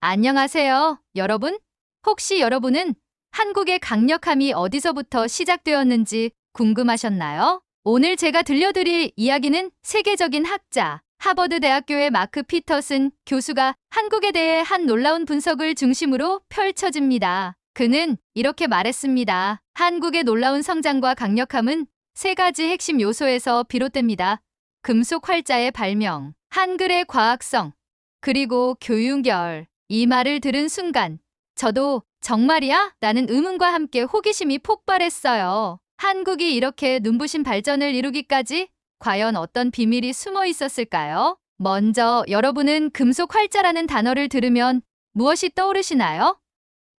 안녕하세요, 여러분. 혹시 여러분은 한국의 강력함이 어디서부터 시작되었는지 궁금하셨나요? 오늘 제가 들려드릴 이야기는 세계적인 학자, 하버드 대학교의 마크 피터슨 교수가 한국에 대해 한 놀라운 분석을 중심으로 펼쳐집니다. 그는 이렇게 말했습니다. 한국의 놀라운 성장과 강력함은 세 가지 핵심 요소에서 비롯됩니다. 금속 활자의 발명, 한글의 과학성, 그리고 교육열. 이 말을 들은 순간 저도 정말이야? 라는 의문과 함께 호기심이 폭발했어요. 한국이 이렇게 눈부신 발전을 이루기까지 과연 어떤 비밀이 숨어 있었을까요? 먼저 여러분은 금속 활자라는 단어를 들으면 무엇이 떠오르시나요?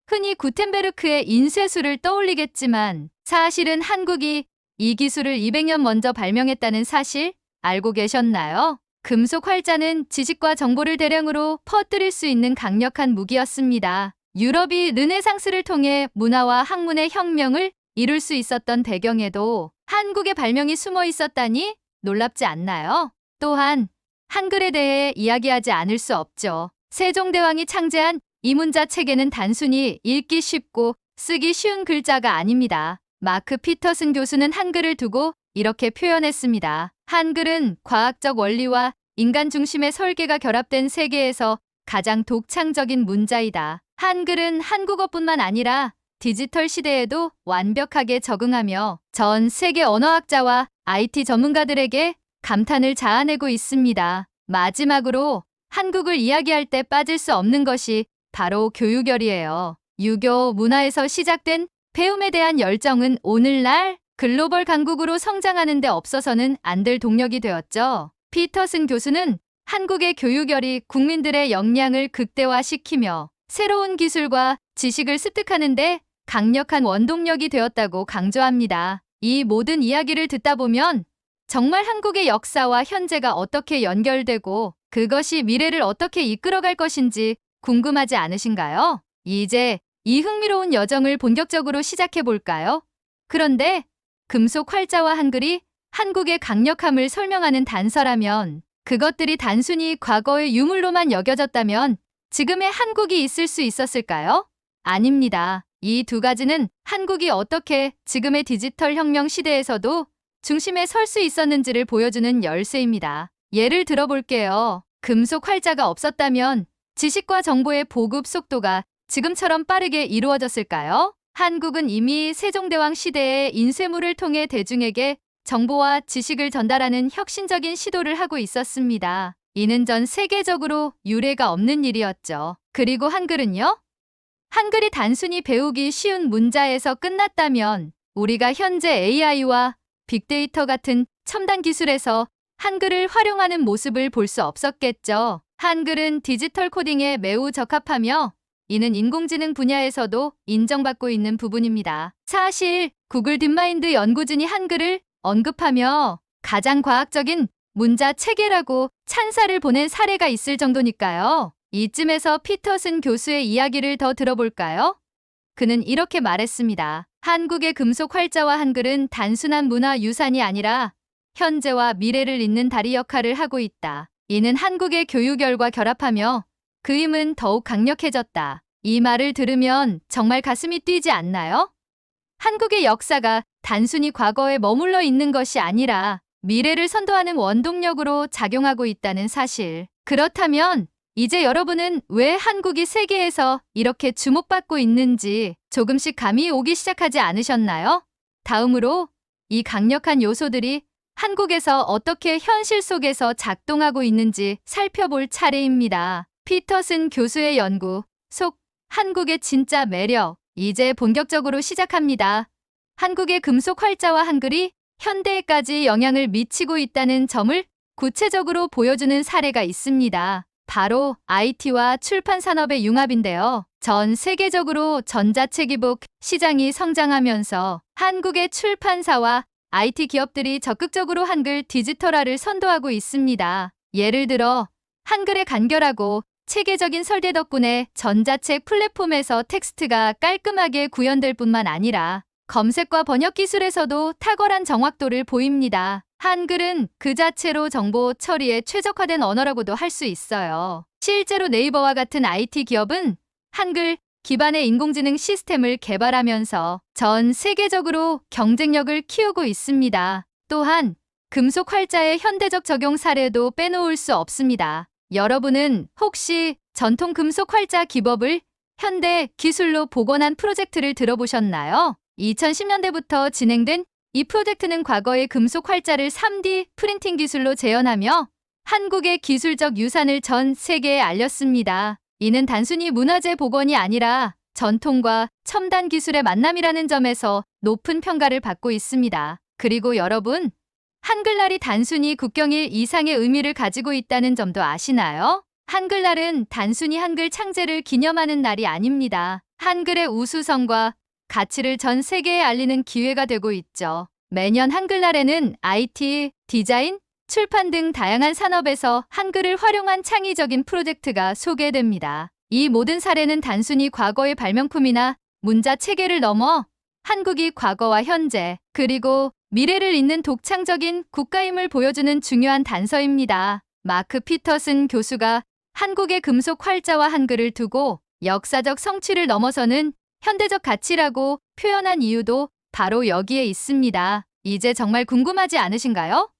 흔히 구텐베르크의 인쇄술을 떠올리겠지만 사실은 한국이 이 기술을 200년 먼저 발명했다는 사실 알고 계셨나요? 금속 활자는 지식과 정보를 대량으로 퍼뜨릴 수 있는 강력한 무기였습니다. 유럽이 르네상스를 통해 문화와 학문의 혁명을 이룰 수 있었던 배경에도 한국의 발명이 숨어 있었다니 놀랍지 않나요? 또한 한글에 대해 이야기하지 않을 수 없죠. 세종대왕이 창제한 이문자 체계는 단순히 읽기 쉽고 쓰기 쉬운 글자가 아닙니다. 마크 피터슨 교수는 한글을 두고 이렇게 표현했습니다. 한글은 과학적 원리와 인간 중심의 설계가 결합된 세계에서 가장 독창적인 문자이다. 한글은 한국어뿐만 아니라 디지털 시대에도 완벽하게 적응하며 전 세계 언어학자와 IT 전문가들에게 감탄을 자아내고 있습니다. 마지막으로 한국을 이야기할 때 빠질 수 없는 것이 바로 교육열이에요. 유교 문화에서 시작된 배움에 대한 열정은 오늘날 글로벌 강국으로 성장하는 데 없어서는 안 될 동력이 되었죠. 피터슨 교수는 한국의 교육열이 국민들의 역량을 극대화시키며 새로운 기술과 지식을 습득하는 데 강력한 원동력이 되었다고 강조합니다. 이 모든 이야기를 듣다 보면 정말 한국의 역사와 현재가 어떻게 연결되고 그것이 미래를 어떻게 이끌어갈 것인지 궁금하지 않으신가요? 이제 이 흥미로운 여정을 본격적으로 시작해 볼까요? 그런데 금속 활자와 한글이 한국의 강력함을 설명하는 단서라면 그것들이 단순히 과거의 유물로만 여겨졌다면 지금의 한국이 있을 수 있었을까요? 아닙니다. 이 두 가지는 한국이 어떻게 지금의 디지털 혁명 시대에서도 중심에 설 수 있었는지를 보여주는 열쇠입니다. 예를 들어볼게요. 금속 활자가 없었다면 지식과 정보의 보급 속도가 지금처럼 빠르게 이루어졌을까요? 한국은 이미 세종대왕 시대의 인쇄물을 통해 대중에게 정보와 지식을 전달하는 혁신적인 시도를 하고 있었습니다. 이는 전 세계적으로 유례가 없는 일이었죠. 그리고 한글은요? 한글이 단순히 배우기 쉬운 문자에서 끝났다면 우리가 현재 AI와 빅데이터 같은 첨단 기술에서 한글을 활용하는 모습을 볼 수 없었겠죠. 한글은 디지털 코딩에 매우 적합하며 이는 인공지능 분야에서도 인정받고 있는 부분입니다. 사실 구글 딥마인드 연구진이 한글을 언급하며 가장 과학적인 문자 체계라고 찬사를 보낸 사례가 있을 정도니까요. 이쯤에서 피터슨 교수의 이야기를 더 들어볼까요? 그는 이렇게 말했습니다. 한국의 금속 활자와 한글은 단순한 문화 유산이 아니라 현재와 미래를 잇는 다리 역할을 하고 있다. 이는 한국의 교육열과 결합하며 그 힘은 더욱 강력해졌다. 이 말을 들으면 정말 가슴이 뛰지 않나요? 한국의 역사가 단순히 과거에 머물러 있는 것이 아니라 미래를 선도하는 원동력으로 작용하고 있다는 사실. 그렇다면 이제 여러분은 왜 한국이 세계에서 이렇게 주목받고 있는지 조금씩 감이 오기 시작하지 않으셨나요? 다음으로 이 강력한 요소들이 한국에서 어떻게 현실 속에서 작동하고 있는지 살펴볼 차례입니다. 피터슨 교수의 연구 속 한국의 진짜 매력. 이제 본격적으로 시작합니다. 한국의 금속 활자와 한글이 현대에까지 영향을 미치고 있다는 점을 구체적으로 보여주는 사례가 있습니다. 바로 IT와 출판 산업의 융합인데요. 전 세계적으로 전자책 이북 시장이 성장하면서 한국의 출판사와 IT 기업들이 적극적으로 한글 디지털화를 선도하고 있습니다. 예를 들어 한글의 간결하고 체계적인 설계 덕분에 전자책 플랫폼에서 텍스트가 깔끔하게 구현될 뿐만 아니라 검색과 번역 기술에서도 탁월한 정확도를 보입니다. 한글은 그 자체로 정보 처리에 최적화된 언어라고도 할 수 있어요. 실제로 네이버와 같은 IT 기업은 한글 기반의 인공지능 시스템을 개발하면서 전 세계적으로 경쟁력을 키우고 있습니다. 또한 금속 활자의 현대적 적용 사례도 빼놓을 수 없습니다. 여러분은 혹시 전통 금속 활자 기법을 현대 기술로 복원한 프로젝트를 들어보셨나요? 2010년대부터 진행된 이 프로젝트는 과거의 금속 활자를 3D 프린팅 기술로 재현하며 한국의 기술적 유산을 전 세계에 알렸습니다. 이는 단순히 문화재 복원이 아니라 전통과 첨단 기술의 만남이라는 점에서 높은 평가를 받고 있습니다. 그리고 여러분, 한글날이 단순히 국경일 이상의 의미를 가지고 있다는 점도 아시나요? 한글날은 단순히 한글 창제를 기념하는 날이 아닙니다. 한글의 우수성과 가치를 전 세계에 알리는 기회가 되고 있죠. 매년 한글날에는 IT, 디자인, 출판 등 다양한 산업에서 한글을 활용한 창의적인 프로젝트가 소개됩니다. 이 모든 사례는 단순히 과거의 발명품이나 문자 체계를 넘어 한국이 과거와 현재, 그리고 미래를 잇는 독창적인 국가임을 보여주는 중요한 단서입니다. 마크 피터슨 교수가 한국의 금속 활자와 한글을 두고 역사적 성취를 넘어서는 현대적 가치라고 표현한 이유도 바로 여기에 있습니다. 이제 정말 궁금하지 않으신가요?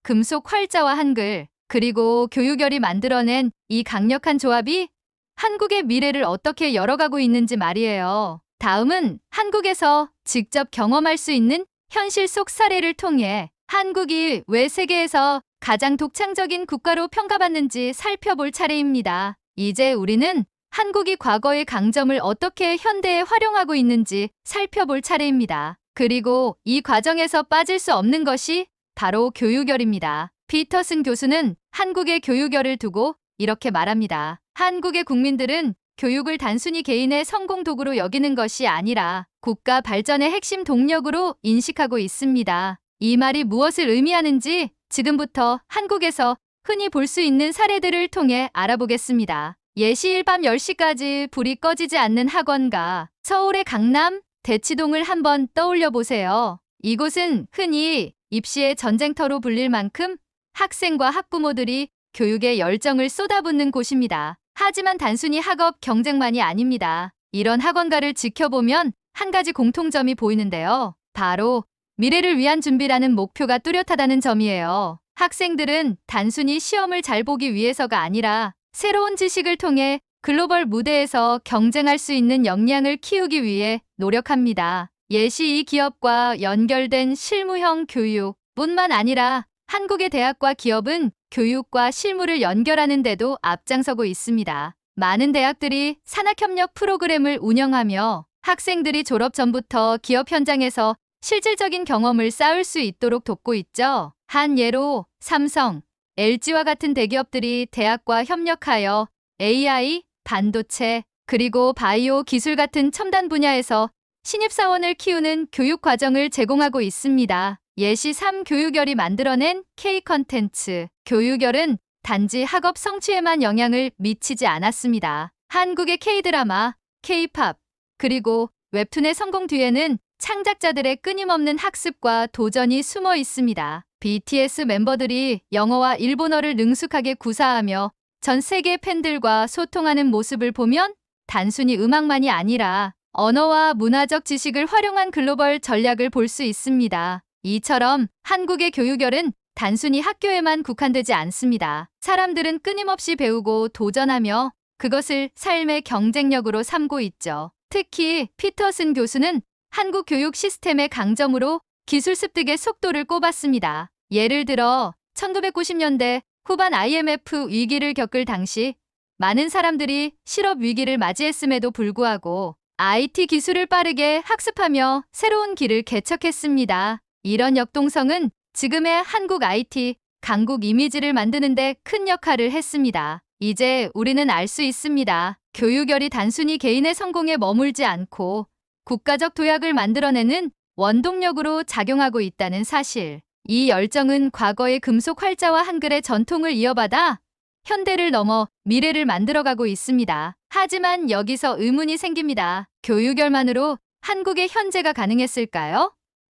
금속 활자와 한글, 그리고 교육열이 만들어낸 이 강력한 조합이 한국의 미래를 어떻게 열어가고 있는지 말이에요. 다음은 한국에서 직접 경험할 수 있는 현실 속 사례를 통해 한국이 왜 세계에서 가장 독창적인 국가로 평가받는지 살펴볼 차례입니다. 이제 우리는 한국이 과거의 강점을 어떻게 현대에 활용하고 있는지 살펴볼 차례입니다. 그리고 이 과정에서 빠질 수 없는 것이 바로 교육열입니다. 피터슨 교수는 한국의 교육열을 두고 이렇게 말합니다. 한국의 국민들은 교육을 단순히 개인의 성공 도구로 여기는 것이 아니라 국가 발전의 핵심 동력으로 인식하고 있습니다. 이 말이 무엇을 의미하는지 지금부터 한국에서 흔히 볼 수 있는 사례들을 통해 알아보겠습니다. 예시일 밤 10시까지 불이 꺼지지 않는 학원가, 서울의 강남, 대치동을 한번 떠올려 보세요. 이곳은 흔히 입시의 전쟁터로 불릴 만큼 학생과 학부모들이 교육에 열정을 쏟아붓는 곳입니다. 하지만 단순히 학업 경쟁만이 아닙니다. 이런 학원가를 지켜보면 한 가지 공통점이 보이는데요. 바로 미래를 위한 준비라는 목표가 뚜렷하다는 점이에요. 학생들은 단순히 시험을 잘 보기 위해서가 아니라 새로운 지식을 통해 글로벌 무대에서 경쟁할 수 있는 역량을 키우기 위해 노력합니다. 예시 이 기업과 연결된 실무형 교육뿐만 아니라 한국의 대학과 기업은 교육과 실무를 연결하는 데도 앞장서고 있습니다. 많은 대학들이 산학협력 프로그램을 운영하며 학생들이 졸업 전부터 기업 현장에서 실질적인 경험을 쌓을 수 있도록 돕고 있죠. 한 예로 삼성, LG와 같은 대기업들이 대학과 협력하여 AI, 반도체, 그리고 바이오 기술 같은 첨단 분야에서 신입사원을 키우는 교육 과정을 제공하고 있습니다. 예시 3 교육열이 만들어낸 K-컨텐츠. 교육열은 단지 학업 성취에만 영향을 미치지 않았습니다. 한국의 K-드라마, K-팝, 그리고 웹툰의 성공 뒤에는 창작자들의 끊임없는 학습과 도전이 숨어 있습니다. BTS 멤버들이 영어와 일본어를 능숙하게 구사하며 전 세계 팬들과 소통하는 모습을 보면 단순히 음악만이 아니라 언어와 문화적 지식을 활용한 글로벌 전략을 볼 수 있습니다. 이처럼 한국의 교육열은 단순히 학교에만 국한되지 않습니다. 사람들은 끊임없이 배우고 도전하며 그것을 삶의 경쟁력으로 삼고 있죠. 특히 피터슨 교수는 한국 교육 시스템의 강점으로 기술 습득의 속도를 꼽았습니다. 예를 들어 1990년대 후반 IMF 위기를 겪을 당시 많은 사람들이 실업 위기를 맞이했음에도 불구하고 IT 기술을 빠르게 학습하며 새로운 길을 개척했습니다. 이런 역동성은 지금의 한국 IT 강국 이미지를 만드는 데 큰 역할을 했습니다. 이제 우리는 알 수 있습니다. 교육열이 단순히 개인의 성공에 머물지 않고 국가적 도약을 만들어내는 원동력으로 작용하고 있다는 사실. 이 열정은 과거의 금속 활자와 한글의 전통을 이어받아 현대를 넘어 미래를 만들어가고 있습니다. 하지만 여기서 의문이 생깁니다. 교육열만으로 한국의 현재가 가능했을까요?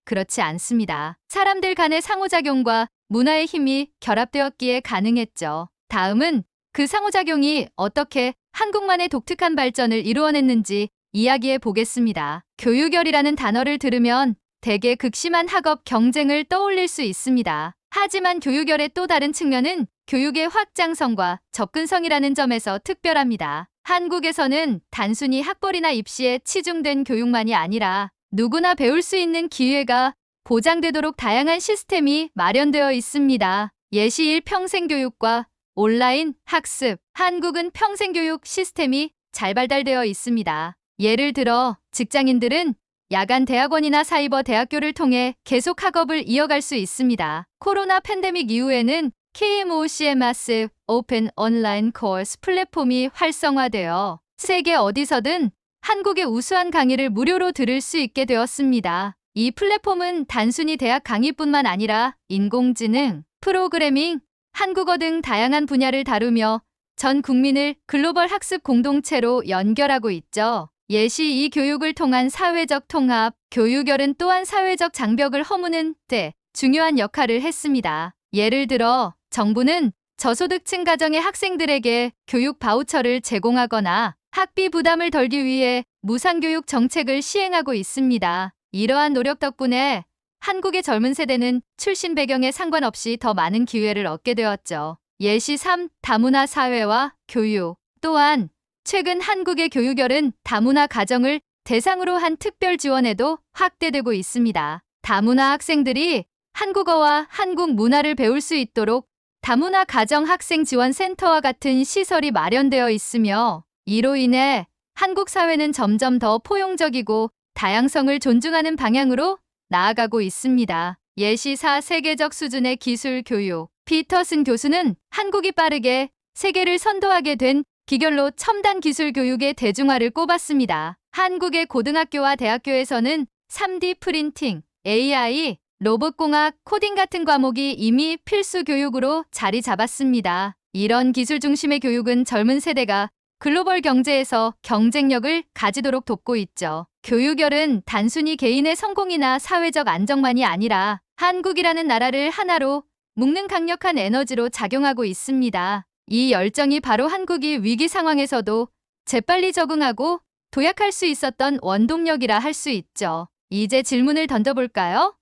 그렇지 않습니다. 사람들 간의 상호작용과 문화의 힘이 결합되었기에 가능했죠. 다음은 그 상호작용이 어떻게 한국만의 독특한 발전을 이루어냈는지 이야기해 보겠습니다. 교육열이라는 단어를 들으면 대개 극심한 학업 경쟁을 떠올릴 수 있습니다. 하지만 교육열의 또 다른 측면은 교육의 확장성과 접근성이라는 점에서 특별합니다. 한국에서는 단순히 학벌이나 입시에 치중된 교육만이 아니라 누구나 배울 수 있는 기회가 보장되도록 다양한 시스템이 마련되어 있습니다. 예시 1. 평생교육과 온라인 학습. 한국은 평생교육 시스템이 잘 발달되어 있습니다. 예를 들어 직장인들은 야간 대학원이나 사이버 대학교를 통해 계속 학업을 이어갈 수 있습니다. 코로나 팬데믹 이후에는 KMOCMS 오픈 온라인 코스 플랫폼이 활성화되어 세계 어디서든 한국의 우수한 강의를 무료로 들을 수 있게 되었습니다. 이 플랫폼은 단순히 대학 강의뿐만 아니라 인공지능, 프로그래밍, 한국어 등 다양한 분야를 다루며 전 국민을 글로벌 학습 공동체로 연결하고 있죠. 예시 이 교육을 통한 사회적 통합, 교육열은 또한 사회적 장벽을 허무는 데 중요한 역할을 했습니다. 예를 들어 정부는 저소득층 가정의 학생들에게 교육 바우처를 제공하거나 학비 부담을 덜기 위해 무상교육 정책을 시행하고 있습니다. 이러한 노력 덕분에 한국의 젊은 세대는 출신 배경에 상관없이 더 많은 기회를 얻게 되었죠. 예시 3. 다문화 사회와 교육. 또한 최근 한국의 교육열은 다문화 가정을 대상으로 한 특별 지원에도 확대되고 있습니다. 다문화 학생들이 한국어와 한국 문화를 배울 수 있도록 다문화 가정 학생 지원 센터와 같은 시설이 마련되어 있으며 이로 인해 한국 사회는 점점 더 포용적이고 다양성을 존중하는 방향으로 나아가고 있습니다. 예시 4. 세계적 수준의 기술 교육. 피터슨 교수는 한국이 빠르게 세계를 선도하게 된 기결로 첨단 기술 교육의 대중화를 꼽았습니다. 한국의 고등학교와 대학교에서는 3D 프린팅, AI, 로봇공학, 코딩 같은 과목이 이미 필수 교육으로 자리 잡았습니다. 이런 기술 중심의 교육은 젊은 세대가 글로벌 경제에서 경쟁력을 가지도록 돕고 있죠. 교육열은 단순히 개인의 성공이나 사회적 안정만이 아니라 한국이라는 나라를 하나로 묶는 강력한 에너지로 작용하고 있습니다. 이 열정이 바로 한국이 위기 상황에서도 재빨리 적응하고 도약할 수 있었던 원동력이라 할 수 있죠. 이제 질문을 던져볼까요?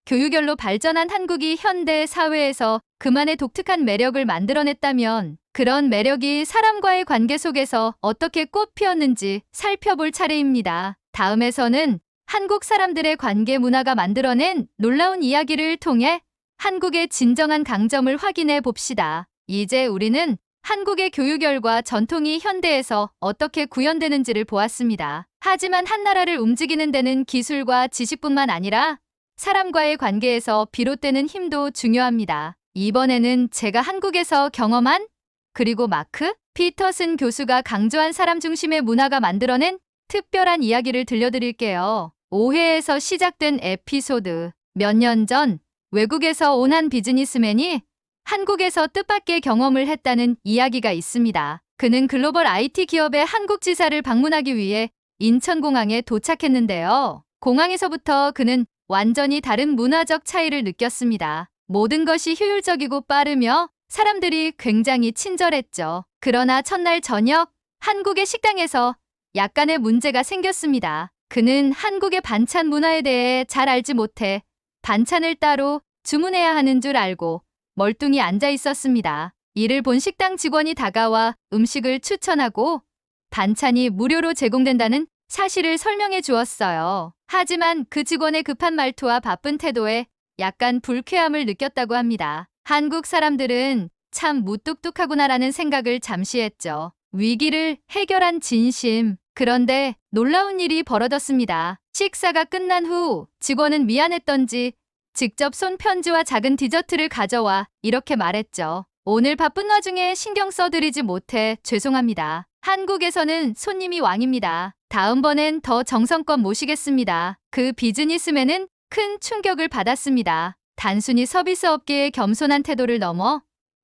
교육열로 발전한 한국이 현대 사회에서 그만의 독특한 매력을 만들어냈다면 그런 매력이 사람과의 관계 속에서 어떻게 꽃 피었는지 살펴볼 차례입니다. 다음에서는 한국 사람들의 관계 문화가 만들어낸 놀라운 이야기를 통해 한국의 진정한 강점을 확인해 봅시다. 이제 우리는 한국의 교육열과 전통이 현대에서 어떻게 구현되는지를 보았습니다. 하지만 한 나라를 움직이는 데는 기술과 지식뿐만 아니라 사람과의 관계에서 비롯되는 힘도 중요합니다. 이번에는 제가 한국에서 경험한 그리고 마크 피터슨 교수가 강조한 사람 중심의 문화가 만들어낸 특별한 이야기를 들려드릴게요. 5회에서 시작된 에피소드. 몇 년 전 외국에서 온 한 비즈니스맨이 한국에서 뜻밖의 경험을 했다는 이야기가 있습니다. 그는 글로벌 IT 기업의 한국 지사를 방문하기 위해 인천공항에 도착했는데요. 공항에서부터 그는 완전히 다른 문화적 차이를 느꼈습니다. 모든 것이 효율적이고 빠르며 사람들이 굉장히 친절했죠. 그러나 첫날 저녁 한국의 식당에서 약간의 문제가 생겼습니다. 그는 한국의 반찬 문화에 대해 잘 알지 못해 반찬을 따로 주문해야 하는 줄 알고 멀뚱히 앉아 있었습니다. 이를 본 식당 직원이 다가와 음식을 추천하고 반찬이 무료로 제공된다는 사실을 설명해 주었어요. 하지만 그 직원의 급한 말투와 바쁜 태도에 약간 불쾌함을 느꼈다고 합니다. 한국 사람들은 참 무뚝뚝하구나라는 생각을 잠시 했죠. 위기를 해결한 진심. 그런데 놀라운 일이 벌어졌습니다. 식사가 끝난 후 직원은 미안했던지 직접 손 편지와 작은 디저트를 가져와 이렇게 말했죠. 오늘 바쁜 와중에 신경 써드리지 못해 죄송합니다. 한국에서는 손님이 왕입니다. 다음번엔 더 정성껏 모시겠습니다. 그 비즈니스맨은 큰 충격을 받았습니다. 단순히 서비스 업계의 겸손한 태도를 넘어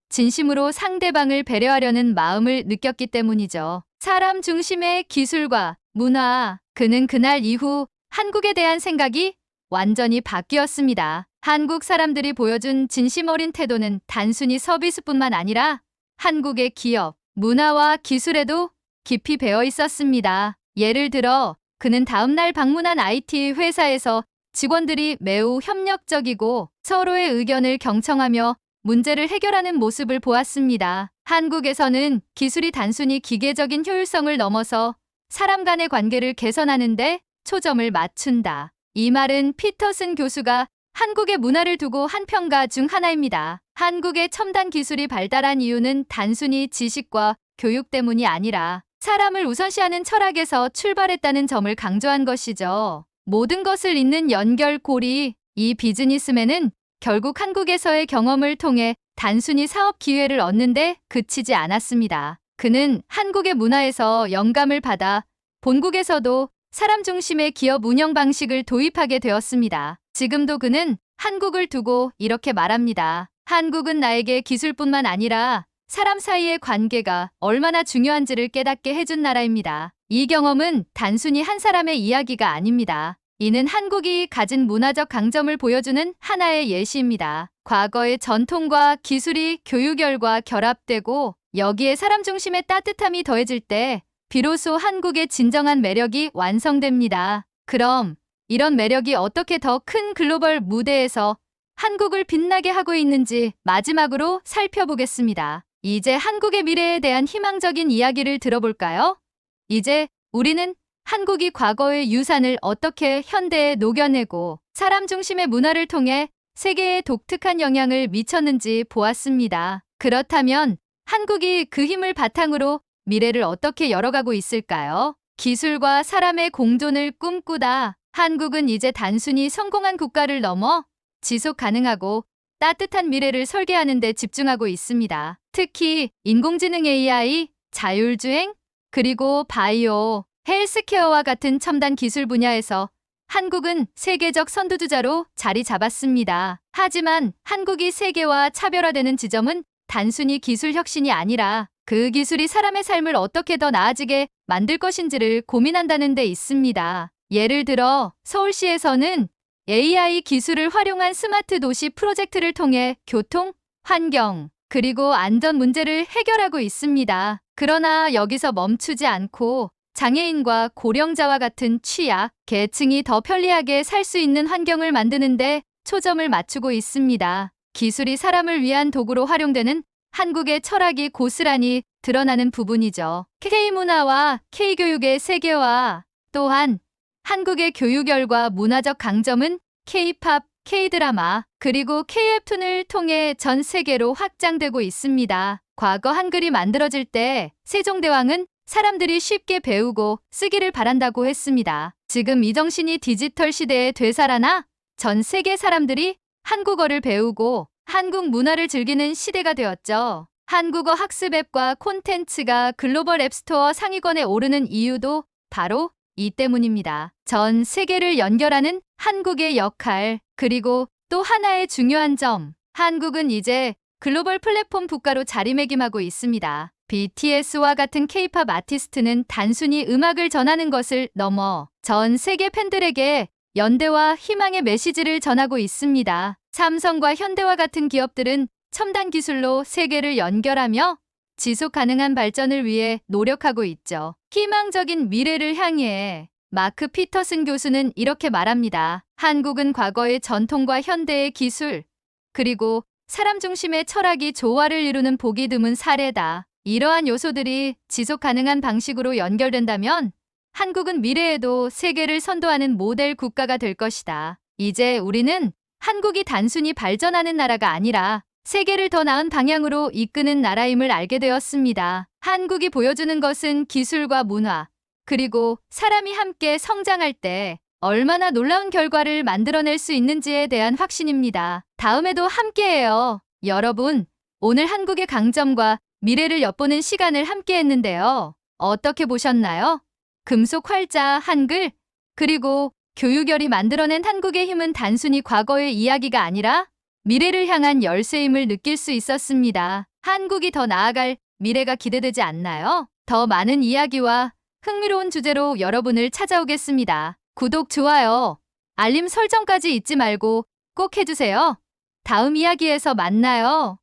진심으로 상대방을 배려하려는 마음을 느꼈기 때문이죠. 사람 중심의 기술과 문화. 그는 그날 이후 한국에 대한 생각이 완전히 바뀌었습니다. 한국 사람들이 보여준 진심 어린 태도는 단순히 서비스뿐만 아니라 한국의 기업, 문화와 기술에도 깊이 배어 있었습니다. 예를 들어 그는 다음날 방문한 IT 회사에서 직원들이 매우 협력적이고 서로의 의견을 경청하며 문제를 해결하는 모습을 보았습니다. 한국에서는 기술이 단순히 기계적인 효율성을 넘어서 사람 간의 관계를 개선하는 데 초점을 맞춘다. 이 말은 피터슨 교수가 한국의 문화를 두고 한 평가 중 하나입니다. 한국의 첨단 기술이 발달한 이유는 단순히 지식과 교육 때문이 아니라 사람을 우선시하는 철학에서 출발했다는 점을 강조한 것이죠. 모든 것을 잇는 연결고리, 이 비즈니스맨은 결국 한국에서의 경험을 통해 단순히 사업 기회를 얻는 데 그치지 않았습니다. 그는 한국의 문화에서 영감을 받아 본국에서도 사람 중심의 기업 운영 방식을 도입하게 되었습니다. 지금도 그는 한국을 두고 이렇게 말합니다. 한국은 나에게 기술뿐만 아니라 사람 사이의 관계가 얼마나 중요한지를 깨닫게 해준 나라입니다. 이 경험은 단순히 한 사람의 이야기가 아닙니다. 이는 한국이 가진 문화적 강점을 보여주는 하나의 예시입니다. 과거의 전통과 기술이 교육열과 결합되고 여기에 사람 중심의 따뜻함이 더해질 때 비로소 한국의 진정한 매력이 완성됩니다. 그럼 이런 매력이 어떻게 더 큰 글로벌 무대에서 한국을 빛나게 하고 있는지 마지막으로 살펴보겠습니다. 이제 한국의 미래에 대한 희망적인 이야기를 들어볼까요? 이제 우리는 한국이 과거의 유산을 어떻게 현대에 녹여내고 사람 중심의 문화를 통해 세계에 독특한 영향을 미쳤는지 보았습니다. 그렇다면 한국이 그 힘을 바탕으로 미래를 어떻게 열어가고 있을까요? 기술과 사람의 공존을 꿈꾸다 한국은 이제 단순히 성공한 국가를 넘어 지속 가능하고 따뜻한 미래를 설계하는 데 집중하고 있습니다. 특히 인공지능 AI, 자율주행, 그리고 바이오, 헬스케어와 같은 첨단 기술 분야에서 한국은 세계적 선두주자로 자리 잡았습니다. 하지만 한국이 세계와 차별화되는 지점은 단순히 기술 혁신이 아니라 그 기술이 사람의 삶을 어떻게 더 나아지게 만들 것인지를 고민한다는 데 있습니다. 예를 들어 서울시에서는 AI 기술을 활용한 스마트 도시 프로젝트를 통해 교통, 환경, 그리고 안전 문제를 해결하고 있습니다. 그러나 여기서 멈추지 않고 장애인과 고령자와 같은 취약, 계층이 더 편리하게 살 수 있는 환경을 만드는데 초점을 맞추고 있습니다. 기술이 사람을 위한 도구로 활용되는 한국의 철학이 고스란히 드러나는 부분이죠. K문화와 K교육의 세계화, 또한 한국의 교육열과 문화적 강점은 K-팝, K-드라마, 그리고 KF2를 통해 전 세계로 확장되고 있습니다. 과거 한글이 만들어질 때 세종대왕은 사람들이 쉽게 배우고 쓰기를 바란다고 했습니다. 지금 이 정신이 디지털 시대에 되살아나 전 세계 사람들이 한국어를 배우고 한국 문화를 즐기는 시대가 되었죠. 한국어 학습 앱과 콘텐츠가 글로벌 앱스토어 상위권에 오르는 이유도 바로 이 때문입니다. 전 세계를 연결하는 한국의 역할, 그리고 또 하나의 중요한 점, 한국은 이제 글로벌 플랫폼 국가로 자리매김하고 있습니다. BTS와 같은 K-팝 아티스트는 단순히 음악을 전하는 것을 넘어 전 세계 팬들에게 연대와 희망의 메시지를 전하고 있습니다. 삼성과 현대와 같은 기업들은 첨단 기술로 세계를 연결하며 지속 가능한 발전을 위해 노력하고 있죠. 희망적인 미래를 향해 마크 피터슨 교수는 이렇게 말합니다. 한국은 과거의 전통과 현대의 기술, 그리고 사람 중심의 철학이 조화를 이루는 보기 드문 사례다. 이러한 요소들이 지속 가능한 방식으로 연결된다면 한국은 미래에도 세계를 선도하는 모델 국가가 될 것이다. 이제 우리는 한국이 단순히 발전하는 나라가 아니라 세계를 더 나은 방향으로 이끄는 나라임을 알게 되었습니다. 한국이 보여주는 것은 기술과 문화, 그리고 사람이 함께 성장할 때 얼마나 놀라운 결과를 만들어낼 수 있는지에 대한 확신입니다. 다음에도 함께해요. 여러분, 오늘 한국의 강점과 미래를 엿보는 시간을 함께 했는데요. 어떻게 보셨나요? 금속 활자, 한글, 그리고 교육열이 만들어낸 한국의 힘은 단순히 과거의 이야기가 아니라 미래를 향한 열쇠임을 느낄 수 있었습니다. 한국이 더 나아갈 미래가 기대되지 않나요? 더 많은 이야기와 흥미로운 주제로 여러분을 찾아오겠습니다. 구독, 좋아요, 알림 설정까지 잊지 말고 꼭 해주세요. 다음 이야기에서 만나요.